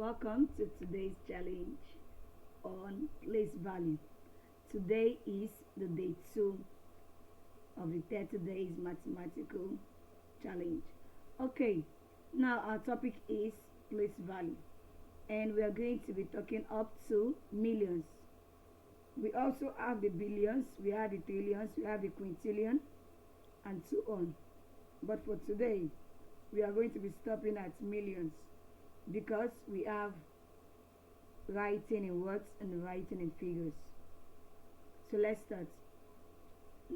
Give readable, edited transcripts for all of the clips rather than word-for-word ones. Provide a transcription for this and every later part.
Welcome to today's challenge on place value. Today is the day 2 of the 30 days mathematical challenge. Okay, now our topic is place value, and we are going to be talking up to millions. We also have the billions, we have the trillions, we have the quintillion, and so on. But for today, we are going to be stopping at millions because we have writing in words and writing in figures. So let's start.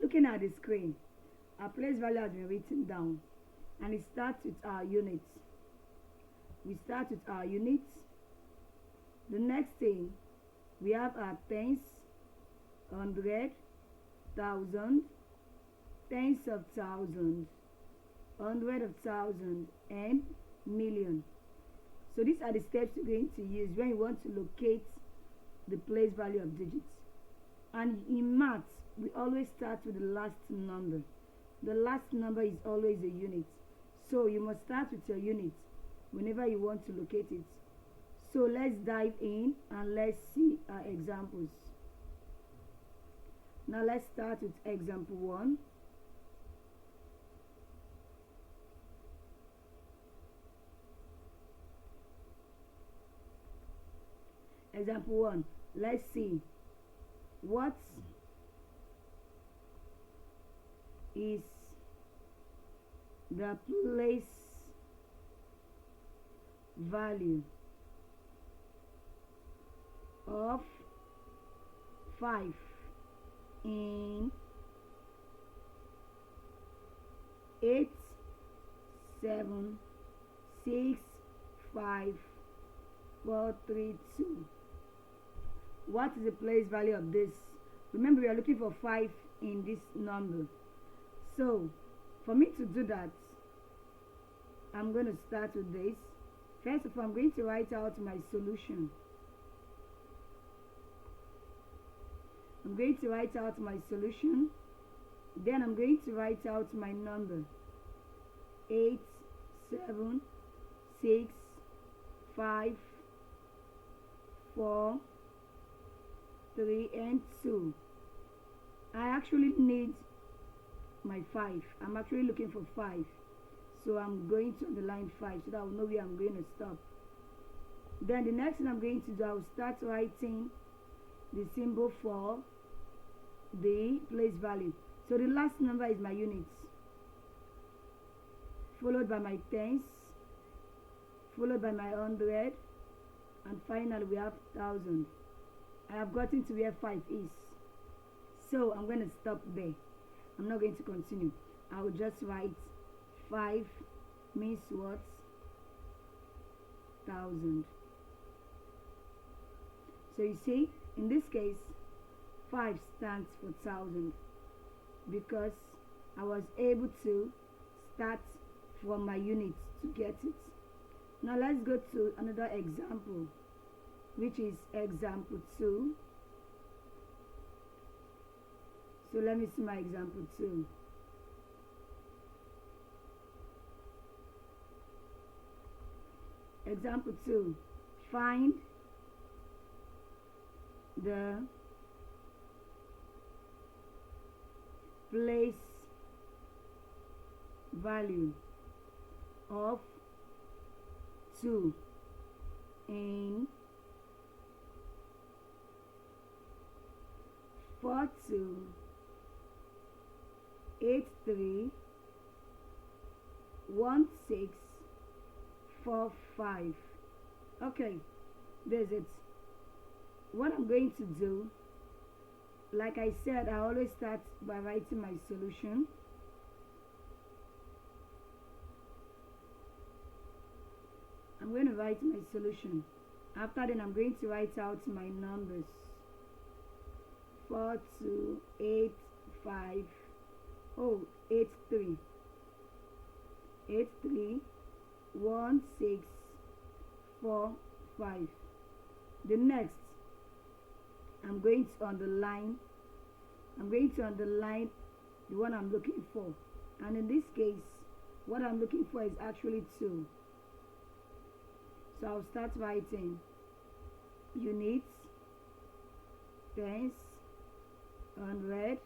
Looking at the screen, our place value has been written down, and it starts with our units. We start with our units. The next thing, we have our tens, hundred, thousand, tens of thousands, hundred of thousands, and million. So these are the steps you're going to use when you want to locate the place value of digits. And in maths, we always start with the last number. The last number is always a unit. So you must start with your unit whenever you want to locate it. So let's dive in and let's see our examples. Now let's start with example 1. Example 1. Let's see what is the place value of 5 in 8, 7, 6, 5, 4, 3, 2. What is the place value of this? Remember, we are looking for 5 in this number. So for me to do that, I'm going to start with this. First of all, I'm going to write out my solution. I'm going to write out my solution. Then I'm going to write out my number. 8, 7, 6, 5, 4, 3, and 2. I actually need my 5. I'm actually looking for 5. So I'm going to underline 5 so that I will know where I'm going to stop. Then the next thing I'm going to do, I will start writing the symbol for the place value. So the last number is my units, followed by my tens, followed by my hundred, and finally we have thousand. I have gotten to where 5 is. So I'm going to stop there. I'm not going to continue. I will just write 5 means what? 1,000. So you see, in this case, 5 stands for 1,000 because I was able to start from my units to get it. Now let's go to another example, which is example 2. So let me see my example 2. Example 2. Find the place value of 2 in 4, 2, 8, 3, 1, 6, 4, 5. Okay, there's it. What I'm going to do, like I said, I always start by writing my solution. I'm going to write my solution. After then, I'm going to write out my numbers. 4, 2, 8, 5, 8, 3. 8, 3, 1, 6, 4, 5. The next, I'm going to underline the one I'm looking for, and in this case what I'm looking for is actually 2. So I'll start writing units, tens, hundred,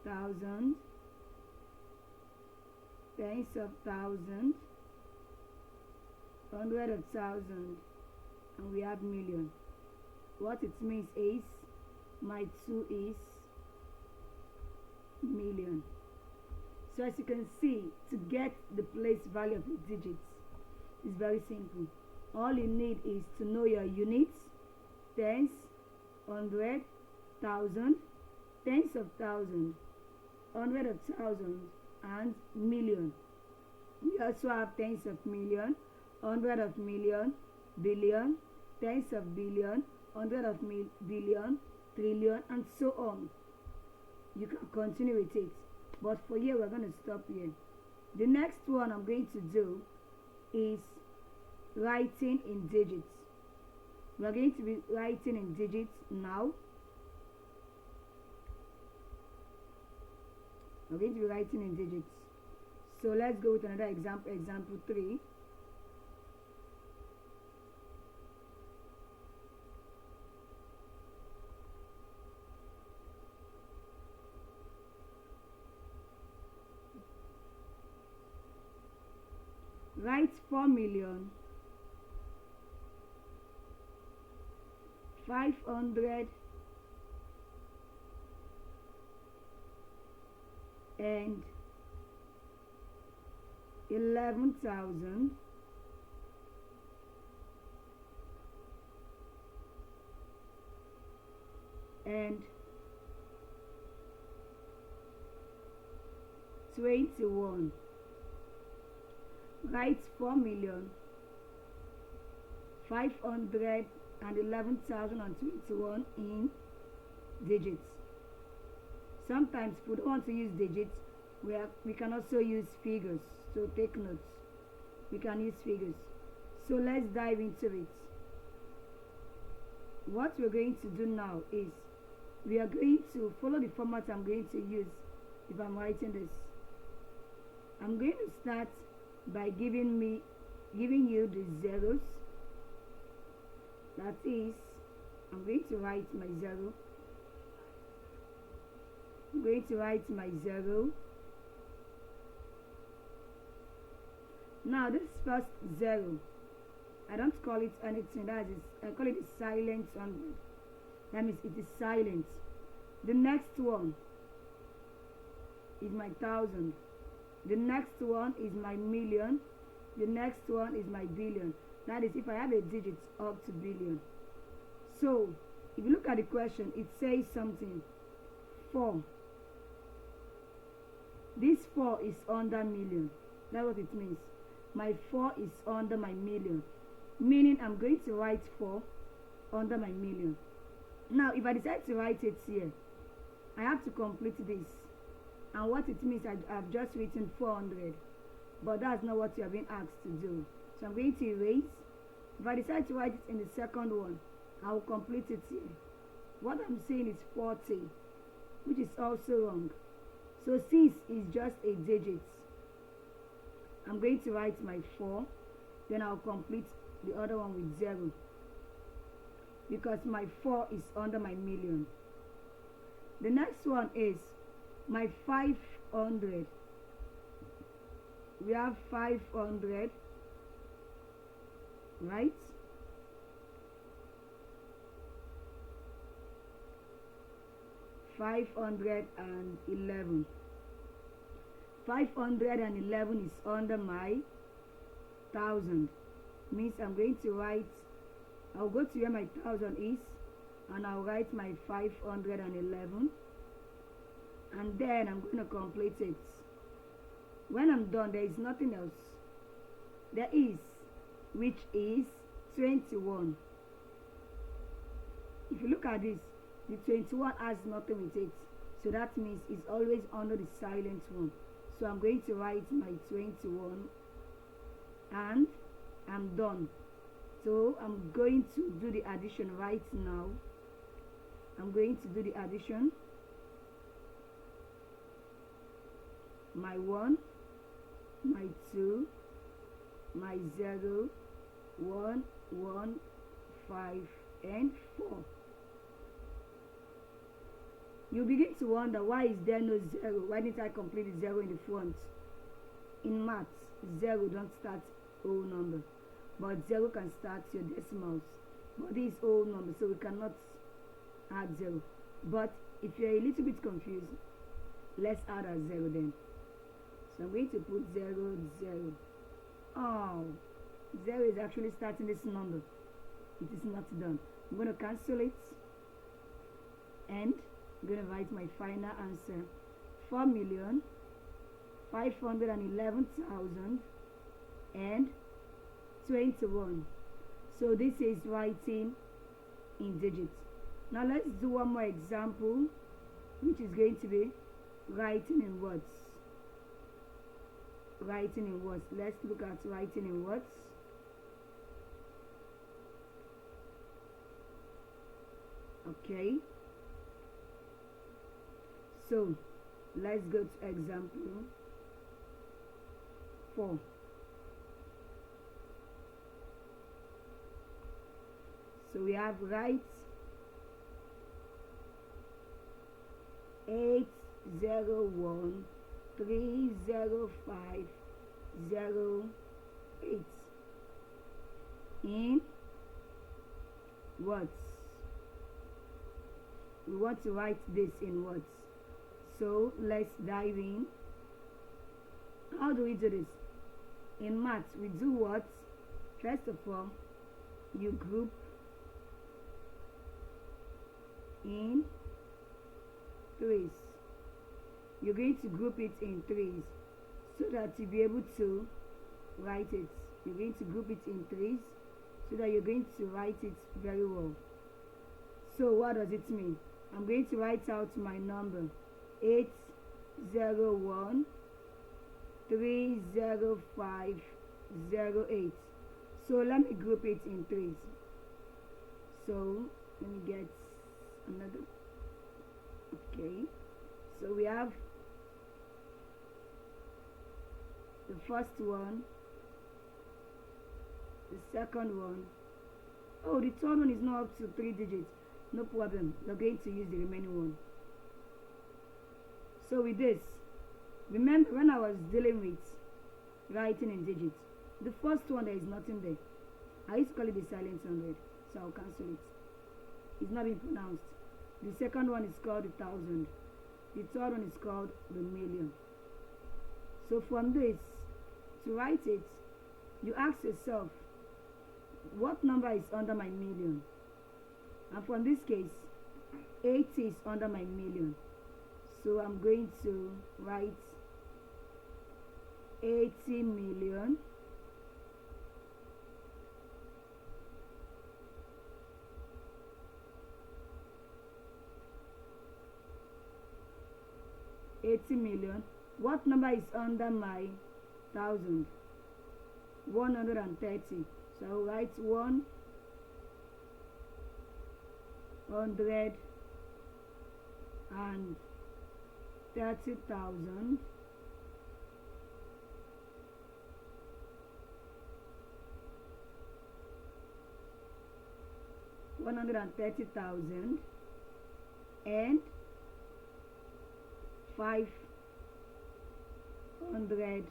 thousand, tens of thousand, hundred of thousand, and we have million. What it means is my 2 is million. So as you can see, to get the place value of the digits is very simple. All you need is to know your units, tens, hundred, thousand, tens of thousand, hundred of thousand, and million. We also have tens of million, hundred of million, billion, tens of billion, hundred of billion, trillion, and so on. You can continue with it, but for here we're going to stop here. The next one I'm going to do is writing in digits. We're going to be writing in digits now. We're going to be writing in digits. So let's go with another example. Example 3. Write 4,500,000 and 11,000 and 21. Write 4,511,021 in digits. Sometimes if we don't want to use digits, we can also use figures. So take notes. We can use figures. So let's dive into it. What we're going to do now is we are going to follow the format I'm going to use if I'm writing this. I'm going to start by giving you the zeros. That is, I'm going to write my 0. I'm going to write my 0. Now this first 0, I don't call it anything. That is, I call it a silent 100. That means it is silent. The next one is my 1,000. The next one is my million. The next one is my billion. That is if I have a digit up to billion. So if you look at the question, it says something 4. This 4 is under million. That's what it means. My 4 is under my million, meaning I'm going to write 4 under my million. Now if I decide to write it here, I have to complete this. And what it means, I've just written 400, but that's not what you have been asked to do. So I'm going to erase. If I decide to write it in the second one, I will complete it here. What I'm saying is 40, which is also wrong. So since it's just a digit, I'm going to write my 4, then I'll complete the other one with 0, because my 4 is under my million. The next one is my 500. We have 500, right? $511. 511 is under my 1,000. Means I'm going to write, I'll go to where my 1,000 is, and I'll write my 511, and then I'm going to complete it. When I'm done, there is nothing else. There is, which is 21. If you look at this, the 21 has nothing with it, so that means it's always under the silent one. So I'm going to write my 21, and I'm done. So I'm going to do the addition right now. I'm going to do the addition. My 1, my 2, my 0, 1, 1, 5, and 4. You begin to wonder, why is there no 0? Why didn't I complete the 0 in the front? In maths, 0 don't start whole number, but 0 can start your decimals. But this is whole number, so we cannot add 0. But if you're a little bit confused, let's add a 0 then. So I'm going to put 0, 0. Oh, 0 is actually starting this number. It is not done. I'm going to cancel it, and I'm going to write my final answer. 4,511,021. So this is writing in digits. Now let's do one more example, which is going to be writing in words. Writing in words. Let's look at writing in words. Okay. So let's go to example 4. So we have write 801,305,08 in words. We want to write this in words. So let's dive in. How do we do this? In maths, we do what? First of all, you group in threes. You're going to group it in threes so that you'll be able to write it. You're going to group it in threes so that you're going to write it very well. So what does it mean? I'm going to write out my number 801,305,08. So let me group it in threes. So let me get another. Okay, so we have the first one, the second one. Oh, the third one is not up to 3 digits. No problem, we're going to use the remaining one. So with this, remember when I was dealing with writing in digits, the first one, there is nothing there. I used to call it the silent 100, so I'll cancel it. It's not being pronounced. The second one is called the 1,000. The third one is called the million. So from this, to write it, you ask yourself, what number is under my million? And from this case, 80 is under my million. So I'm going to write 80 million . 80 million. What number is under my 1,000? 130. So I'll write 130,000 . 130,000 and 508,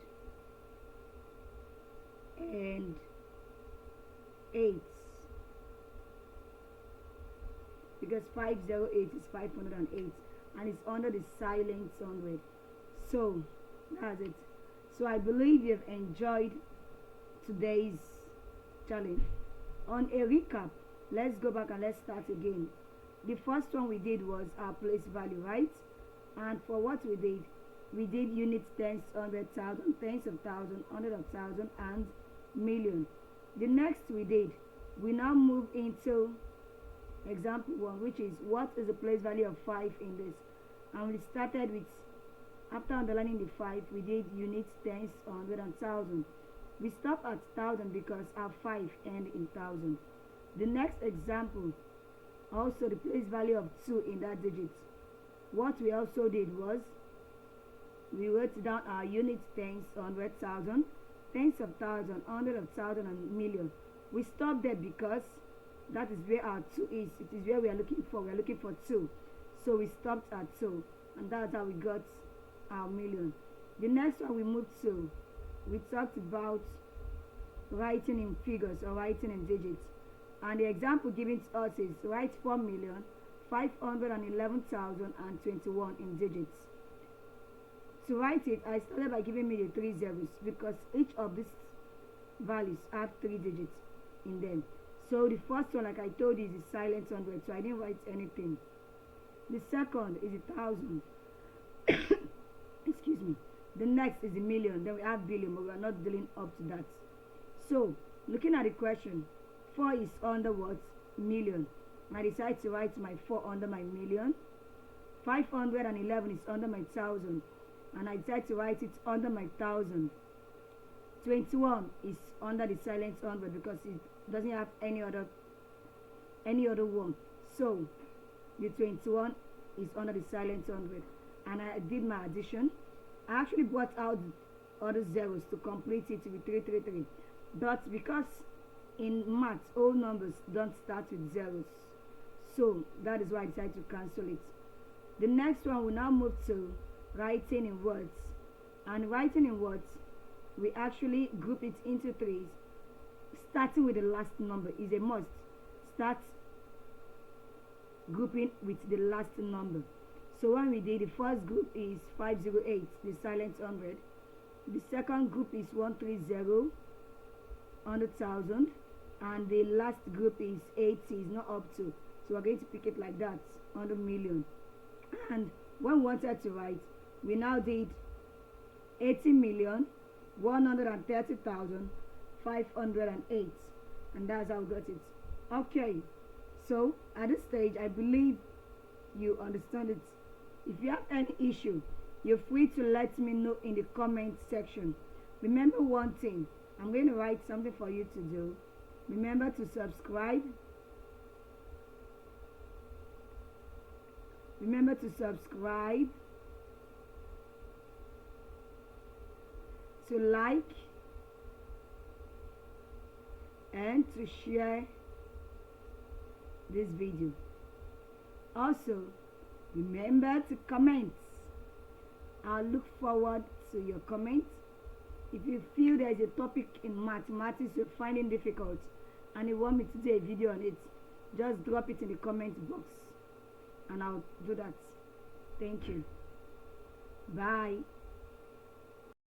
because 508 is 508 and it's under the silent 100. So that's it. So I believe you've enjoyed today's challenge. On a recap, let's go back and let's start again. The first one we did was our place value, right? And for what we did units, tens, hundred, thousand, tens of thousand, hundred of thousand, and million. The next we now move into example 1, which is what is the place value of 5 in this. And we started with, after underlining the 5, we did units, tens, hundred, and thousand. We stopped at 1,000 because our 5 end in 1,000. The next example, also the place value of 2 in that digit. What we also did was, we wrote down our units, tens, hundred, thousand, tens of thousand, hundred of thousand, and million. We stop there because that is where our 2 is. It is where we are looking for. We are looking for 2. So we stopped at 2. And that's how we got our million. The next one we moved to, we talked about writing in figures or writing in digits. And the example given to us is write 4,511,021 in digits. To write it, I started by giving me the 3 zeros because each of these values have 3 digits in them. So the first one, like I told you, is the silent 100, so I didn't write anything. The second is 1,000. Excuse me. The next is a million. Then we have billion, but we are not dealing up to that. So, looking at the question, 4 is under what? Million. I decide to write my 4 under my million. 511 is under my 1,000. And I decide to write it under my 1,000. 21 is under the silent 100 because it doesn't have any other one. So, the 21 is under the silent 100. And I did my addition. I actually brought out the other zeros to complete it with 333. But because in maths, all numbers don't start with zeros. So that is why I decided to cancel it. The next one we now move to writing in words. And writing in words, we actually group it into 3s. Starting with the last number is a must. Start grouping with the last number. So when we did, the first group is 508, the silent 100. The second group is 130, 100,000. And the last group is 80, is not up to. So we're going to pick it like that, 100 million. And when we wanted to write, we now did 80,130,508. And that's how we got it. Okay, so at this stage, I believe you understand it. If you have any issue, you're free to let me know in the comment section. Remember one thing, I'm going to write something for you to do. Remember to subscribe. Remember to subscribe, to like, and to share this video. Also, remember to comment. I'll look forward to your comments. If you feel there is a topic in mathematics you're finding difficult and you want me to do a video on it, just drop it in the comment box and I'll do that. Thank you. Bye.